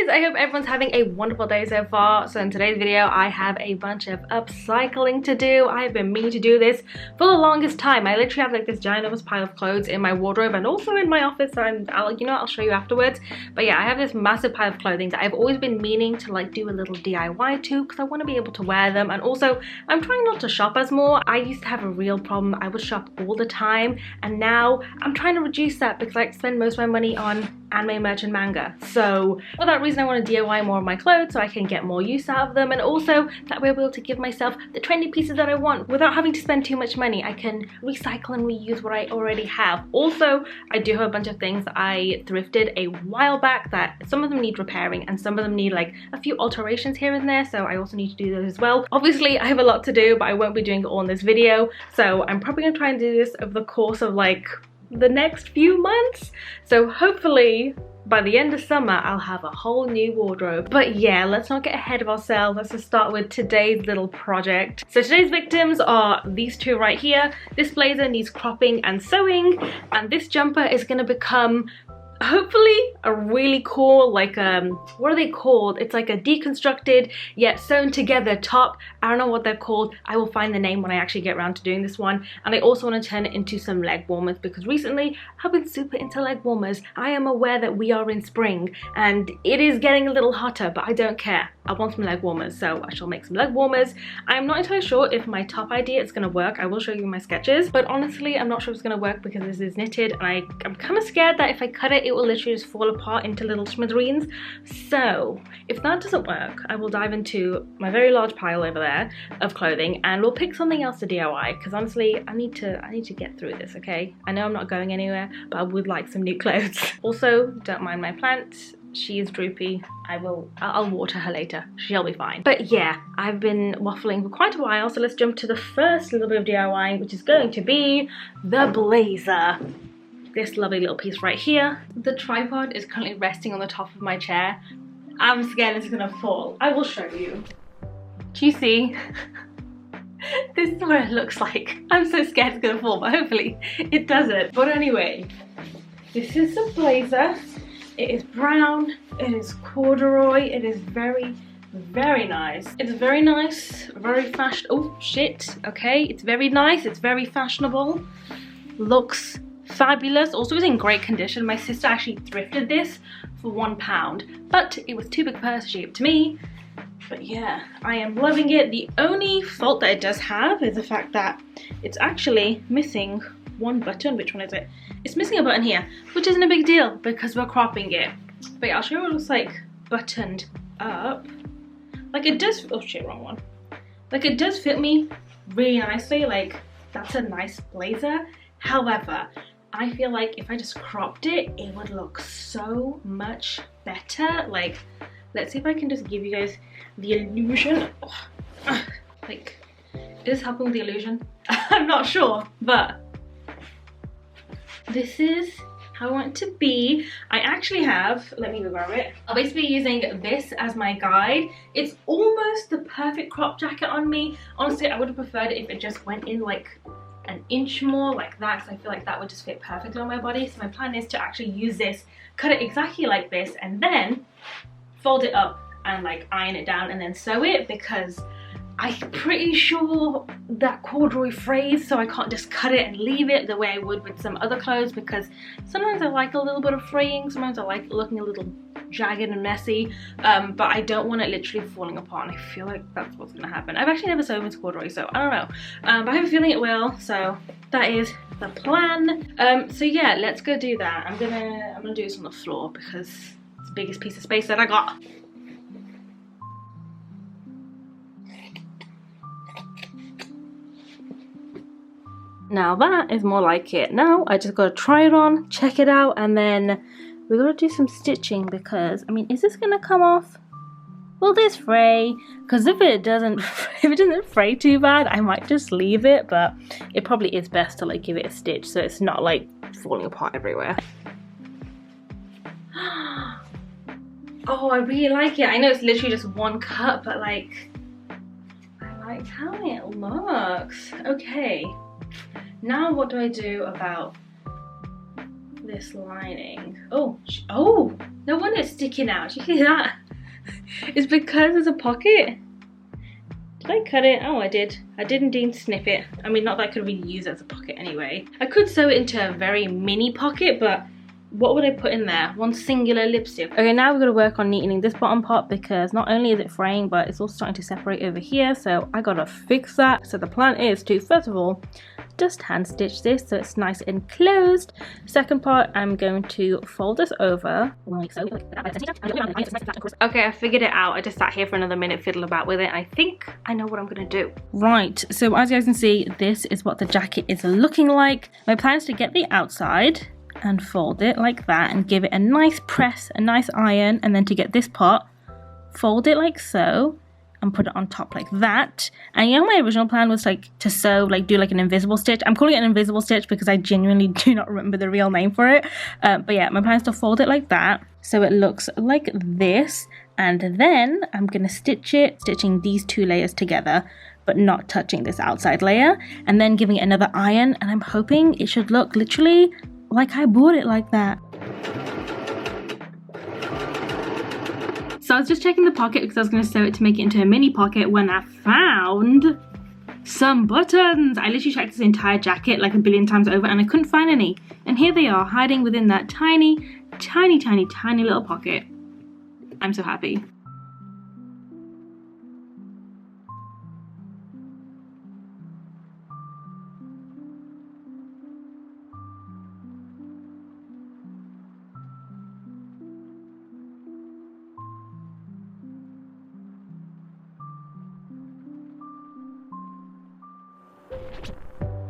guys, I hope everyone's having a wonderful day so far. So in today's video I have a bunch of upcycling to do. I have been meaning to do this for the longest time. I literally have like this ginormous pile of clothes in my wardrobe and also in my office, and I'll show you afterwards. But yeah, I have this massive pile of clothing that I've always been meaning to like do a little DIY to, because I want to be able to wear them. And also I'm trying not to shop as more. I used to have a real problem. I would shop all the time, and now I'm trying to reduce that because I spend most of my money on anime merch and manga. So for that reason I want to DIY more of my clothes so I can get more use out of them, and also that way I'll be able to give myself the trendy pieces that I want without having to spend too much money. I can recycle and reuse what I already have. Also, I do have a bunch of things that I thrifted a while back that some of them need repairing and some of them need like a few alterations here and there, so I also need to do those as well. Obviously I have a lot to do, but I won't be doing it all in this video, so I'm probably gonna try and do this over the course of like the next few months. So hopefully by the end of summer I'll have a whole new wardrobe. But yeah, let's not get ahead of ourselves. Let's just start with today's little project. So today's victims are these two right here. This blazer needs cropping and sewing, and this jumper is gonna become hopefully a really cool, like what are they called? It's like a deconstructed yet sewn together top. I don't know what they're called. I will find the name when I actually get around to doing this one. And I also want to turn it into some leg warmers because recently I've been super into leg warmers. I am aware that we are in spring and it is getting a little hotter, but I don't care. I want some leg warmers, so I shall make some leg warmers. I'm not entirely sure if my top idea is going to work. I will show you my sketches, but honestly I'm not sure it's going to work because this is knitted, and I'm kind of scared that if I cut it, it will literally just fall apart into little smithereens. So if that doesn't work, I will dive into my very large pile over there of clothing and we'll pick something else to DIY, because honestly I need to get through this, okay? I know I'm not going anywhere, but I would like some new clothes. Also, don't mind my plant. She is droopy. I'll water her later. She'll be fine. But yeah, I've been waffling for quite a while, so let's jump to the first little bit of DIYing, which is going to be the blazer. This lovely little piece right here. The tripod is currently resting on the top of my chair. I'm scared it's gonna fall. I will show you. Do you see? This is what it looks like. I'm so scared it's gonna fall, but hopefully it doesn't. But anyway, this is the blazer. It is brown, it is corduroy, it is very, very nice. It's very nice, very fashion. Oh shit, okay. It's very nice, it's very fashionable. Looks fabulous. Also, it's in great condition. My sister actually thrifted this for £1, but it was too big for her, so she gave it to me. But yeah, I am loving it. The only fault that it does have is the fact that it's actually missing one button. Which one is it? It's missing a button here, which isn't a big deal because we're cropping it. But yeah, I'll show you what it looks like buttoned up. Like it does, oh shit, wrong one. Like it does fit me really nicely. Like that's a nice blazer. However, I feel like if I just cropped it, it would look so much better. Like, let's see if I can just give you guys the illusion. Like, is this helping with the illusion? I'm not sure, but this is how I want it to be. I actually have, let me go grab it. I'll basically be using this as my guide. It's almost the perfect crop jacket on me. Honestly, I would have preferred it if it just went in like an inch more like that, because I feel like that would just fit perfectly on my body. So my plan is to actually use this, cut it exactly like this, and then fold it up and like iron it down and then sew it, because I'm pretty sure that corduroy frays, so I can't just cut it and leave it the way I would with some other clothes, because sometimes I like a little bit of fraying, sometimes I like looking a little jagged and messy, but I don't want it literally falling apart, and I feel like that's what's gonna happen. I've actually never sewn with corduroy, so I don't know, but I have a feeling it will, so that is the plan. So yeah, let's go do that. I'm gonna do this on the floor because it's the biggest piece of space that I got. Now that is more like it. Now I just gotta try it on, check it out, and then we gotta do some stitching, because I mean, is this gonna come off? Will this fray? Because if it doesn't fray too bad, I might just leave it, but it probably is best to like give it a stitch so it's not like falling apart everywhere. Oh, I really like it. I know it's literally just one cut, but like I like how it looks. Okay, now what do I do about this lining. Oh, oh, no wonder it's sticking out. You see that? It's because there's a pocket. Did I cut it? Oh, I did. I did indeed snip it. I mean, not that I could really use it as a pocket anyway. I could sew it into a very mini pocket, but what would I put in there? One singular lipstick. Okay, now we're gonna work on neatening this bottom part because not only is it fraying, but it's also starting to separate over here. So I gotta fix that. So the plan is to, first of all, just hand stitch this so it's nice and closed. Second part, I'm going to fold this over like so. Okay, I figured it out. I just sat here for another minute, fiddle about with it. I think I know what I'm gonna do. Right, so as you guys can see, this is what the jacket is looking like. My plan is to get the outside and fold it like that and give it a nice press, a nice iron, and then to get this part, fold it like so and put it on top like that. And you know, my original plan was like to sew, like do like an invisible stitch. I'm calling it an invisible stitch because I genuinely do not remember the real name for it. But yeah, my plan is to fold it like that so it looks like this, and then I'm gonna stitch it, stitching these two layers together but not touching this outside layer, and then giving it another iron, and I'm hoping it should look literally like I bought it like that. So I was just checking the pocket because I was going to sew it to make it into a mini pocket when I found some buttons. I literally checked this entire jacket like a billion times over and I couldn't find any. And here they are, hiding within that tiny, tiny, tiny, tiny little pocket. I'm so happy.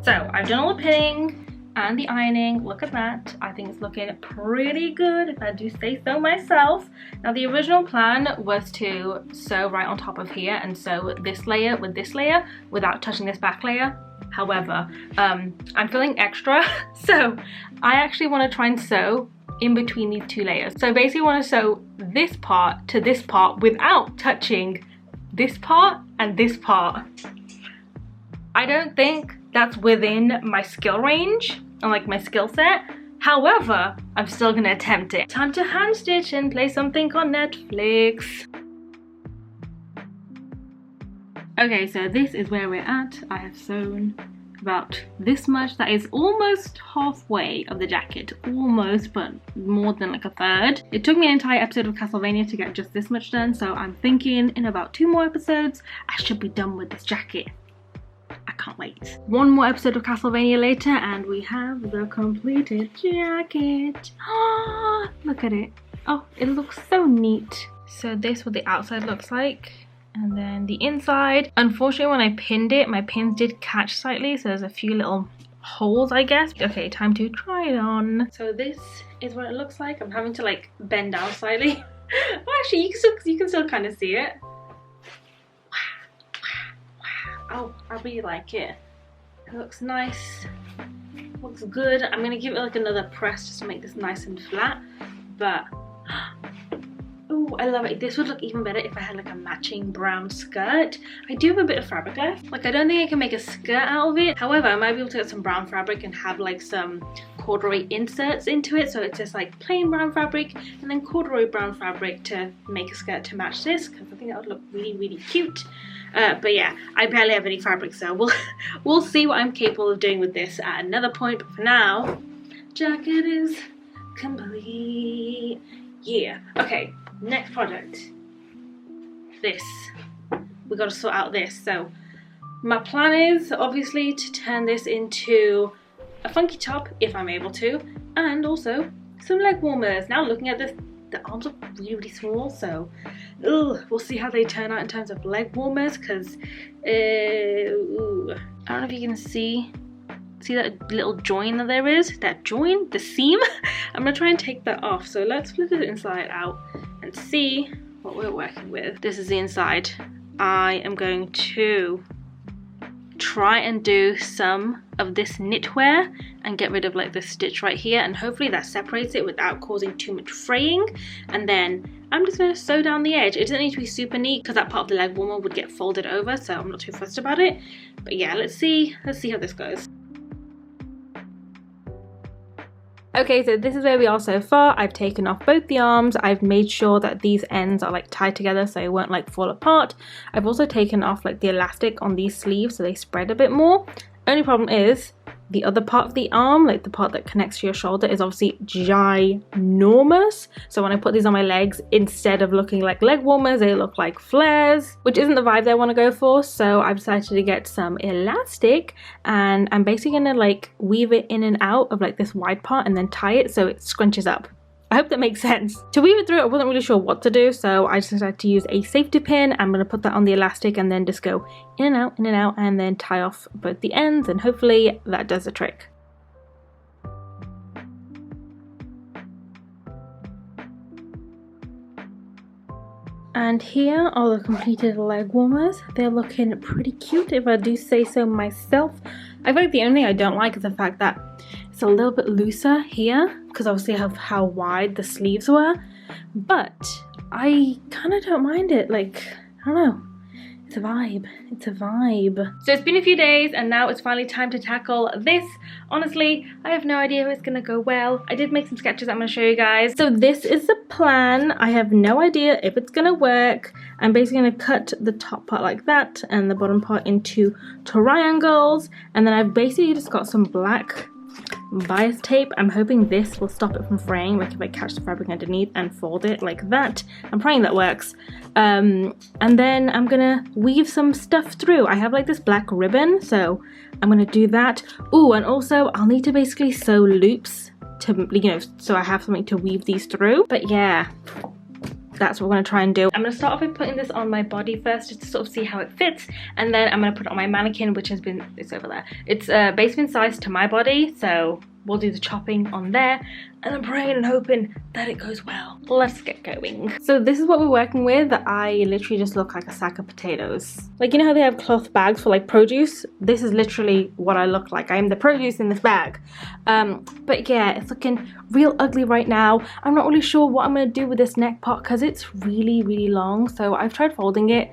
So I've done all the pinning and the ironing. Look at that. I think it's looking pretty good if I do say so myself. Now the original plan was to sew right on top of here and sew this layer with this layer without touching this back layer. However, I'm feeling extra, so I actually want to try and sew in between these two layers. So basically I want to sew this part to this part without touching this part and this part. I don't think that's within my skill range and like my skill set. However, I'm still gonna attempt it. Time to hand stitch and play something on Netflix. Okay, so this is where we're at. I have sewn about this much. That is almost halfway of the jacket. Almost, but more than like a third. It took me an entire episode of Castlevania to get just this much done, so I'm thinking in about 2 more episodes, I should be done with this jacket. I can't wait. 1 more episode of Castlevania later and we have the completed jacket. Ah, look at it. Oh, it looks so neat. So this is what the outside looks like. And then the inside. Unfortunately, when I pinned it, my pins did catch slightly. So there's a few little holes, I guess. Okay, time to try it on. So this is what it looks like. I'm having to like bend down slightly. Well, actually, you can still kind of see it. Oh, I really like it. It looks nice, looks good. I'm gonna give it like another press just to make this nice and flat, but oh, I love it. This would look even better if I had like a matching brown skirt. I do have a bit of fabric left. Like I don't think I can make a skirt out of it. However, I might be able to get some brown fabric and have like some corduroy inserts into it, so it's just like plain brown fabric and then corduroy brown fabric to make a skirt to match this, because I think that would look really, really cute. But yeah, I barely have any fabric, so we'll see what I'm capable of doing with this at another point. But for now, jacket is complete. Yeah. Okay, next project. This. We got to sort out this. So my plan is obviously to turn this into a funky top if I'm able to, and also some leg warmers. Now looking at this, the arms are really, really small, so we'll see how they turn out in terms of leg warmers, because I don't know if you can see that little join that there is, that join, the seam. I'm gonna try and take that off, so let's flip it inside out and see what we're working with. This is the inside. I am going to try and do some of this knitwear and get rid of like the stitch right here, and hopefully that separates it without causing too much fraying. And then I'm just going to sew down the edge. It doesn't need to be super neat because that part of the leg warmer would get folded over, so I'm not too fussed about it. But yeah, let's see how this goes. Okay, so this is where we are so far. I've taken off both the arms. I've made sure that these ends are like tied together so it won't like fall apart. I've also taken off like the elastic on these sleeves so they spread a bit more. Only problem is the other part of the arm, like the part that connects to your shoulder, is obviously ginormous. So when I put these on my legs, instead of looking like leg warmers, they look like flares, which isn't the vibe that I want to go for. So I've decided to get some elastic, and I'm basically gonna like weave it in and out of like this wide part and then tie it so it scrunches up. I hope that makes sense. To weave it through, I wasn't really sure what to do, so I just decided to use a safety pin. I'm going to put that on the elastic and then just go in and out, and then tie off both the ends, and hopefully that does the trick. And here are the completed leg warmers. They're looking pretty cute if I do say so myself. I feel like the only thing I don't like is the fact that it's a little bit looser here because obviously of how wide the sleeves were, but I kind of don't mind it. Like, I don't know, it's a vibe, it's a vibe. So it's been a few days and now it's finally time to tackle this. Honestly, I have no idea if it's gonna go well. I did make some sketches I'm gonna show you guys. So this is the plan. I have no idea if it's gonna work. I'm basically gonna cut the top part like that and the bottom part into triangles, and then I've basically just got some black bias tape. I'm hoping this will stop it from fraying, like if I catch the fabric underneath and fold it like that. I'm praying that works. And then I'm gonna weave some stuff through. I have like this black ribbon, so I'm gonna do that. Oh, and also I'll need to basically sew loops to, you know, so I have something to weave these through. But yeah, that's what we're going to try and do. I'm going to start off with putting this on my body first just to sort of see how it fits, and then I'm going to put it on my mannequin, which has been, it's over there. It's basically sized to my body, so we'll do the chopping on there, and I'm praying and hoping that it goes well. Let's get going. So this is what we're working with. I literally just look like a sack of potatoes. Like, you know how they have cloth bags for like produce? This is literally what I look like. I am the produce in this bag. But yeah, it's looking real ugly right now. I'm not really sure what I'm gonna do with this neck part because it's really, really long. So I've tried folding it.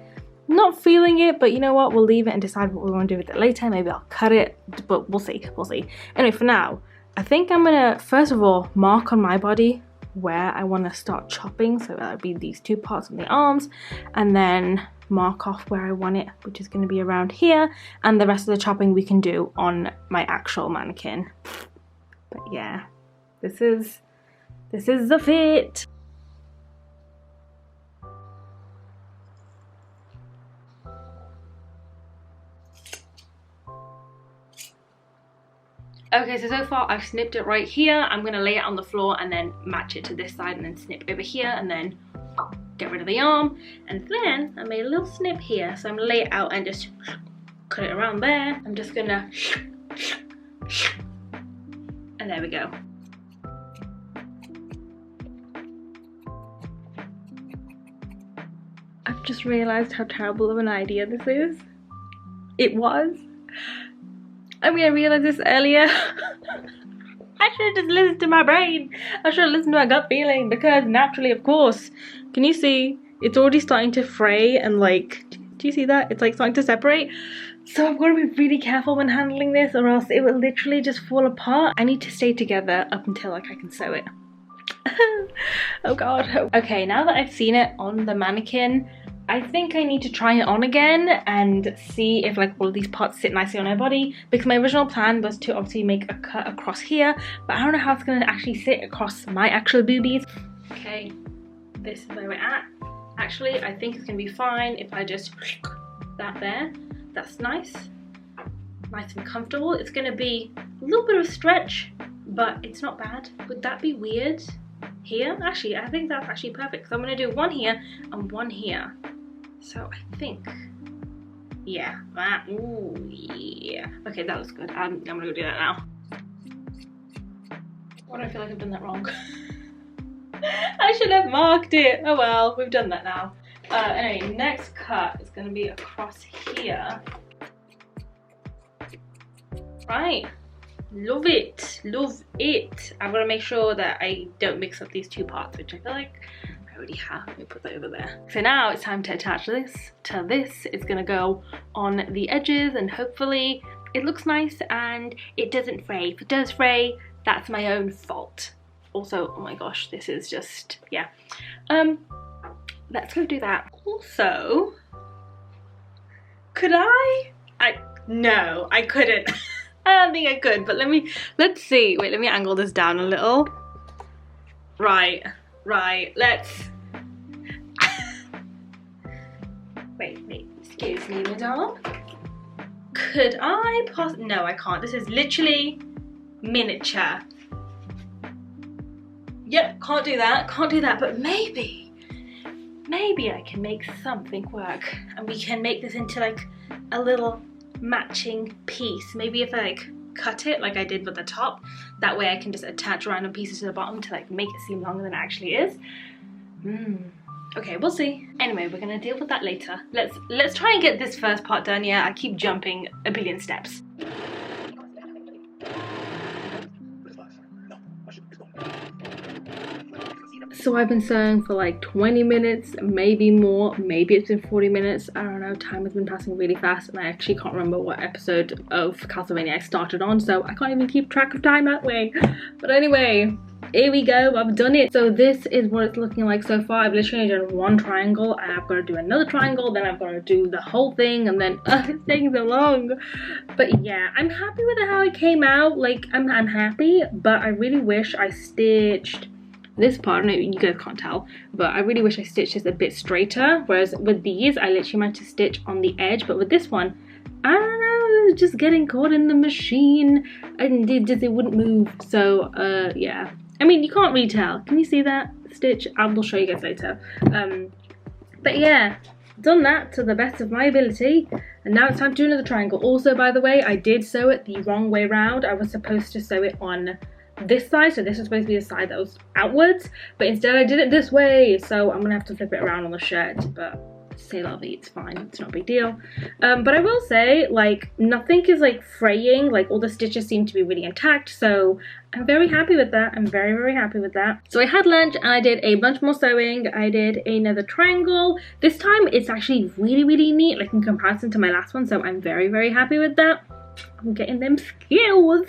Not feeling it, but you know what? We'll leave it and decide what we want to do with it later. Maybe I'll cut it, but we'll see. We'll see. Anyway, for now, I think I'm gonna first of all mark on my body where I want to start chopping, so that would be these two parts on the arms, and then mark off where I want it, which is going to be around here, and the rest of the chopping we can do on my actual mannequin. But yeah, this is the fit. Okay, so far I've snipped it right here. I'm gonna lay it on the floor and then match it to this side and then snip over here and then get rid of the arm. And then I made a little snip here. So I'm gonna lay it out and just cut it around there. I'm just gonna, and there we go. I've just realized how terrible of an idea this is. It was. I mean, I realized this earlier. I should have just listened to my brain. I should have listened to my gut feeling, because naturally, of course, can you see? It's already starting to fray and like, do you see that? It's like starting to separate. So I've got to be really careful when handling this, or else it will literally just fall apart. I need to stay together up until like I can sew it. Oh god. Okay, now that I've seen it on the mannequin, I think I need to try it on again and see if like all of these parts sit nicely on my body, because my original plan was to obviously make a cut across here, but I don't know how it's going to actually sit across my actual boobies. Okay, this is where we're at. Actually, I think it's going to be fine if I just that there. That's nice and comfortable. It's going to be a little bit of a stretch, but it's not bad. Would that be weird here? Actually, I think that's actually perfect. So I'm going to do one here and one here. So I think, yeah, that, ooh, yeah. Okay, that looks good. I'm gonna go do that now. Why do I feel like I've done that wrong? I should have marked it. Oh well, we've done that now. Anyway, next cut is gonna be across here. Right, love it, love it. I'm gonna make sure that I don't mix up these two parts, which I feel like I already have. Let me put that over there. So now it's time to attach this to this. It's gonna go on the edges and hopefully it looks nice and it doesn't fray. If it does fray, that's my own fault. Also, oh my gosh, this is just, yeah. Let's go do that. Also, could no, I couldn't. I don't think I could, but let's see. Wait, let me angle this down a little. Right, let's. Wait, excuse me, madame. Could I no, I can't. This is literally miniature. Yep, can't do that, but maybe I can make something work, and we can make this into like a little matching piece. Maybe if I like cut it like I did with the top, that way I can just attach random pieces to the bottom to like make it seem longer than it actually is. Okay, we'll see. Anyway, we're gonna deal with that later. Let's try and get this first part done. Yeah, I keep jumping a billion steps. So I've been sewing for like 20 minutes, maybe more, maybe it's been 40 minutes. I don't know, time has been passing really fast, and I actually can't remember what episode of Castlevania I started on, so I can't even keep track of time that way. But anyway, here we go, I've done it. So this is what it's looking like so far. I've literally done one triangle, and I've got to do another triangle, then I've got to do the whole thing, and then it's taking so long. But yeah, I'm happy with how it came out. Like, I'm happy, but I really wish I stitched this part. I know you guys can't tell, but I really wish I stitched this a bit straighter, whereas with these I literally managed to stitch on the edge, but with this one, I don't know, it was just getting caught in the machine and it wouldn't move. So yeah, I mean, you can't really tell. Can you see that stitch? I will show you guys later. But yeah, done that to the best of my ability, and now it's time to do another triangle. Also, by the way, I did sew it the wrong way around. I was supposed to sew it on this side, so this was supposed to be the side that was outwards, but instead I did it this way, so I'm gonna have to flip it around on the shirt, but c'est la vie, it's fine, it's not a big deal. But I will say, like, nothing is like fraying, like all the stitches seem to be really intact, so I'm very happy with that. I'm very happy with that. So I had lunch and I did a bunch more sewing. I did another triangle. This time it's actually really neat, like in comparison to my last one, so I'm very happy with that. I'm getting them skills.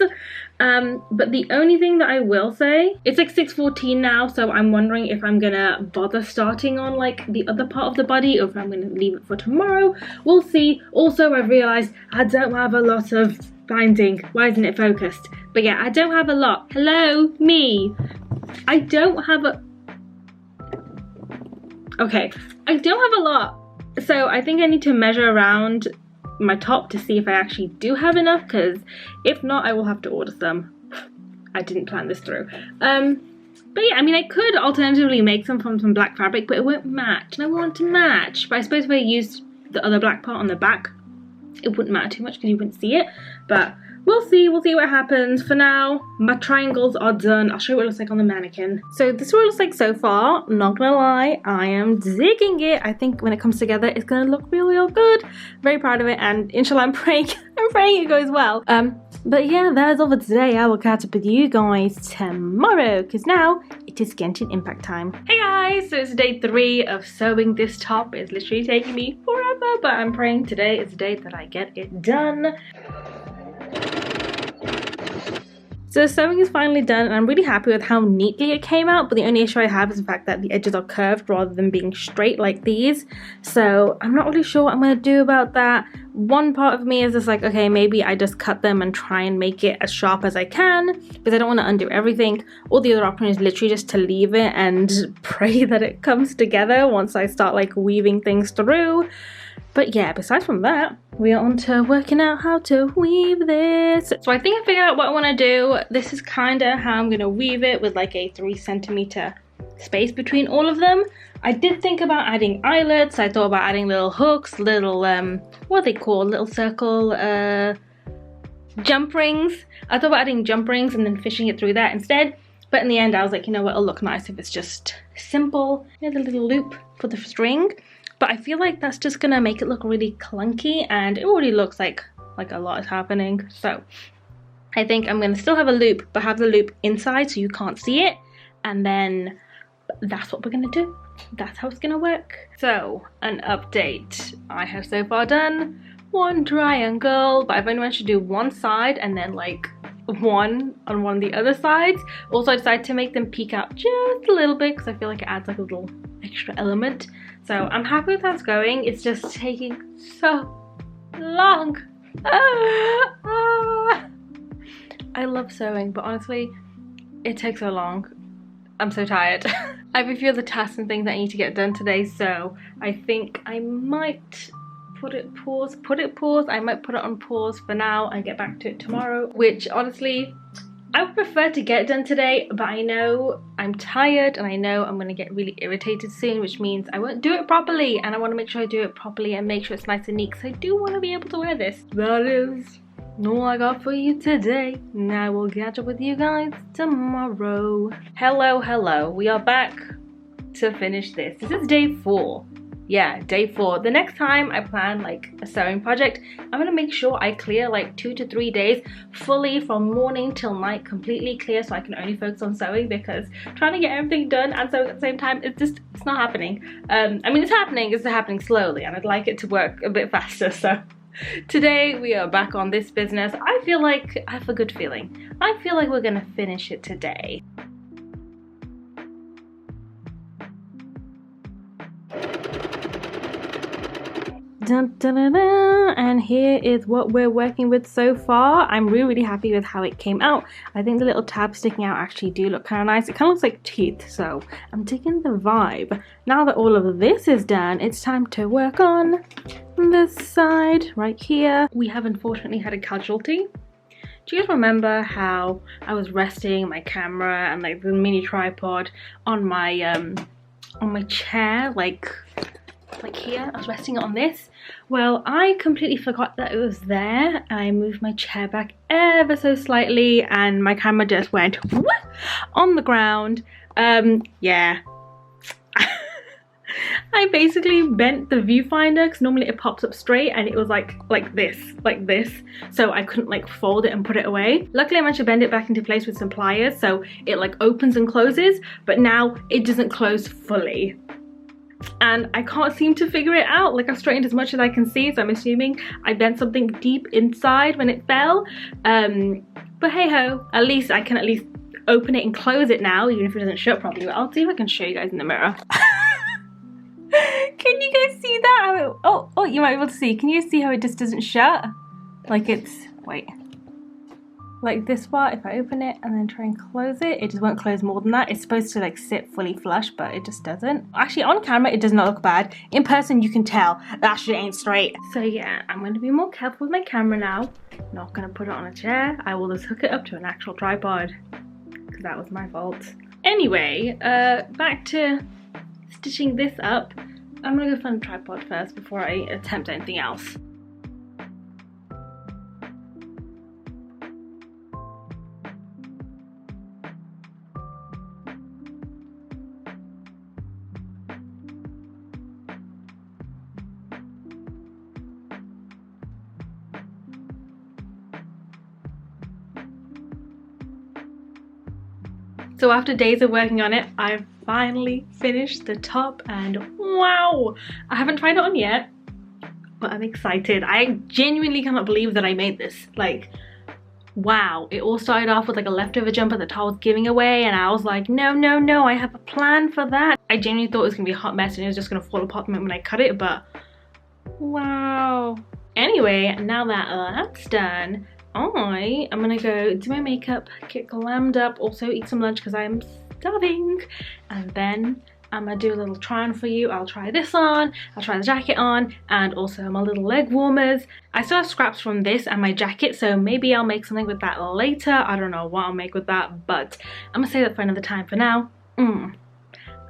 But the only thing that I will say, it's like 6:14 now, so I'm wondering if I'm gonna bother starting on like the other part of the body, or if I'm gonna leave it for tomorrow. We'll see. Also, I've realized I don't have a lot of binding. Why isn't it focused? But yeah, I don't have a lot. Hello, me. I don't have a... Okay, I don't have a lot. So I think I need to measure around my top to see if I actually do have enough, because if not, I will have to order some. I didn't plan this through. But yeah, I mean, I could alternatively make some from some black fabric, but it won't match, and I want to match. But I suppose if I used the other black part on the back, it wouldn't matter too much because you wouldn't see it. But we'll see what happens. For now, my triangles are done. I'll show you what it looks like on the mannequin. So this is what it looks like so far. Not gonna lie, I am digging it. I think when it comes together, it's gonna look real good. Very proud of it, and inshallah, I'm praying it goes well. But yeah, that is all for today. I will catch up with you guys tomorrow, because now it is Genshin Impact time. Hey guys, so it's day 3 of sewing this top. It's literally taking me forever, but I'm praying today is the day that I get it done. So sewing is finally done, and I'm really happy with how neatly it came out, but the only issue I have is the fact that the edges are curved rather than being straight like these. So I'm not really sure what I'm going to do about that. One part of me is just like, okay, maybe I just cut them and try and make it as sharp as I can, because I don't want to undo everything. Or the other option is literally just to leave it and pray that it comes together once I start like weaving things through. But yeah, besides from that, we are on to working out how to weave this. So I think I figured out what I want to do. This is kind of how I'm going to weave it, with like a 3 centimeter space between all of them. I did think about adding eyelets. I thought about adding little hooks, little, what are they called? Little circle, jump rings. I thought about adding jump rings and then fishing it through that instead. But in the end, I was like, you know what, it'll look nice if it's just simple. Here's a little loop for the string. But I feel like that's just gonna make it look really clunky, and it already looks like a lot is happening. So I think I'm gonna still have a loop, but have the loop inside so you can't see it, and then that's what we're gonna do. That's how it's gonna work. So an update. I have so far done 1 triangle, but I've only managed to do one side and then like one on one of the other sides. Also, I decided to make them peek out just a little bit because I feel like it adds like a little extra element. So I'm happy with how it's going. It's just taking so long. I love sewing, but honestly, it takes so long. I'm so tired. I have a few other tasks and things that I need to get done today, so I think I might put it I might put it on pause for now and get back to it tomorrow, which honestly I would prefer to get done today, but I know I'm tired and I know I'm gonna get really irritated soon, which means I won't do it properly, and I want to make sure I do it properly and make sure it's nice and neat because I do want to be able to wear this. That is all I got for you today, and I will catch up with you guys tomorrow. Hello, we are back to finish this. This is day 4. Yeah, day 4. The next time I plan like a sewing project, I'm gonna make sure I clear like 2 to 3 days fully from morning till night, completely clear, so I can only focus on sewing, because trying to get everything done and sewing at the same time, it's not happening. I mean, it's happening slowly, and I'd like it to work a bit faster. So today we are back on this business. I have a good feeling. I feel like we're gonna finish it today. Dun, dun, dun, dun. And here is what we're working with so far. I'm really happy with how it came out. I think the little tabs sticking out actually do look kind of nice. It kind of looks like teeth, so I'm digging the vibe. Now that all of this is done, it's time to work on this side right here. We have unfortunately had a casualty. Do you guys remember how I was resting my camera and like the mini tripod on my chair, like here? I was resting it on this. Well, I completely forgot that it was there, and I moved my chair back ever so slightly, and my camera just went whoop on the ground. Yeah. I basically bent the viewfinder, because normally it pops up straight, and it was like this, so I couldn't like fold it and put it away. Luckily I managed to bend it back into place with some pliers, so it like opens and closes, but now it doesn't close fully. And I can't seem to figure it out. Like, I've straightened as much as I can see, so I'm assuming I bent something deep inside when it fell. But hey ho, at least I can open it and close it now, even if it doesn't shut properly. But I'll see if I can show you guys in the mirror. Can you guys see that? Oh, you might be able to see. Can you see how it just doesn't shut? Like like this part, if I open it and then try and close it, it just won't close more than that. It's supposed to like sit fully flush, but it just doesn't. Actually, on camera, it does not look bad. In person, you can tell that shit ain't straight. So yeah, I'm going to be more careful with my camera now. Not going to put it on a chair. I will just hook it up to an actual tripod, because that was my fault. Anyway, back to stitching this up. I'm going to go find a tripod first before I attempt anything else. So after days of working on it, I've finally finished the top, and wow! I haven't tried it on yet, but I'm excited. I genuinely cannot believe that I made this. Like, wow. It all started off with like a leftover jumper that Tara was giving away, and I was like, no, I have a plan for that. I genuinely thought it was gonna be a hot mess and it was just gonna fall apart the moment when I cut it, but wow. Anyway, now that that's done, I'm gonna go do my makeup, get glammed up, also eat some lunch because I'm starving, and then I'm gonna do a little try on for you. I'll try this on, I'll try the jacket on, and also my little leg warmers. I still have scraps from this and my jacket, so maybe I'll make something with that later. I don't know what I'll make with that, but I'm gonna save that for another time. For now, I'm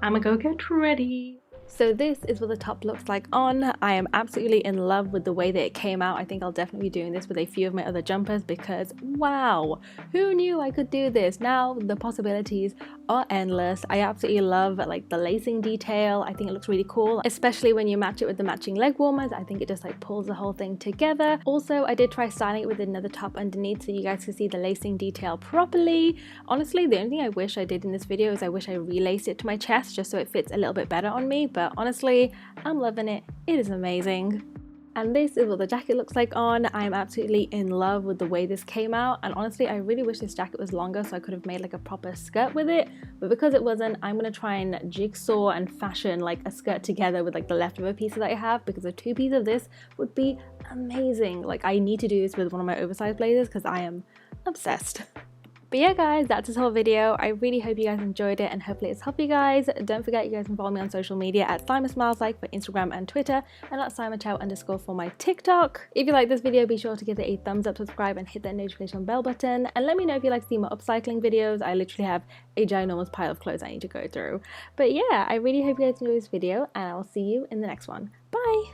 gonna go get ready. So this is what the top looks like on. I am absolutely in love with the way that it came out. I think I'll definitely be doing this with a few of my other jumpers because wow, who knew I could do this? Now the possibilities are endless. I absolutely love like the lacing detail. I think it looks really cool, especially when you match it with the matching leg warmers. I think it just like pulls the whole thing together. Also, I did try styling it with another top underneath so you guys could see the lacing detail properly. Honestly, the only thing I wish I did in this video is I wish I relaced it to my chest just so it fits a little bit better on me, but honestly, I'm loving it. It is amazing. And this is what the jacket looks like on. I am absolutely in love with the way this came out, and honestly I really wish this jacket was longer so I could have made like a proper skirt with it, but because it wasn't, I'm gonna try and jigsaw and fashion like a skirt together with like the leftover pieces that I have, because a two piece of this would be amazing. Like I need to do this with one of my oversized blazers because I am obsessed. But yeah guys, that's this whole video. I really hope you guys enjoyed it and hopefully it's helped you guys. Don't forget you guys can follow me on social media at SaimaSmilesLike for Instagram and Twitter, and at SaimaChow_ for my TikTok. If you like this video, be sure to give it a thumbs up, subscribe and hit that notification bell button, and let me know if you like to see more upcycling videos. I literally have a ginormous pile of clothes I need to go through. But yeah, I really hope you guys enjoyed this video and I will see you in the next one. Bye!